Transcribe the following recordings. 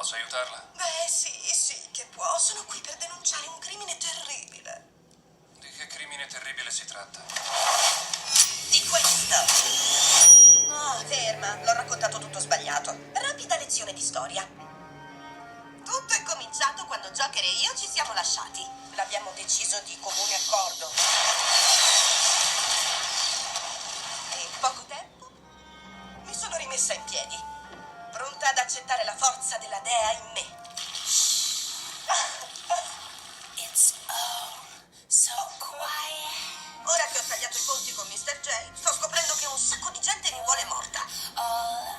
Posso aiutarla? Beh, sì che può. Sono qui per denunciare un crimine terribile. Di che crimine terribile si tratta? Di questo. Oh, ferma. L'ho raccontato tutto sbagliato. Rapida lezione di storia. Tutto è cominciato quando Joker e io ci siamo lasciati. L'abbiamo deciso di comune accordo. E in poco tempo mi sono rimessa in piedi, pronta ad accettare la forza della dea in me. It's all so quiet. Ora che ho tagliato i ponti con Mr. J, sto scoprendo che un sacco di gente mi vuole morta. All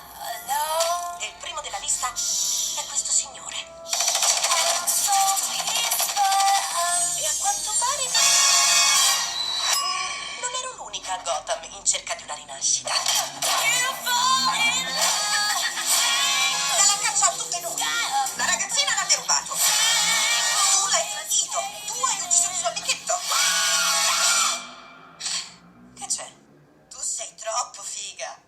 alone. E il primo della lista è questo signore. I'm so peaceful. E a quanto pare non ero l'unica a Gotham in cerca di una rinascita. You fall in love. Dalla caccia a tutte nude. La ragazzina l'ha derubato. Tu l'hai tradito. Tu hai ucciso il suo amichetto. Che c'è? Tu sei troppo figa.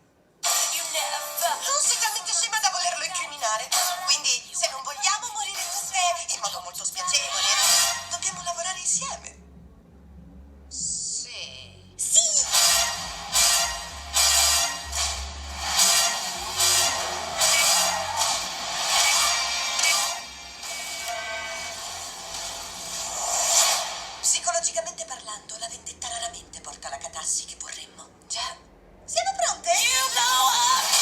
You never. Non sei talmente scema da volerlo incriminare. Quindi, se non vogliamo morire tutte in modo molto spiacevole, dobbiamo lavorare insieme. Sì. Sì! Psicologicamente parlando, la vendetta raramente porta alla catarsi che vorremmo. Già. Siamo pronte? You blow up.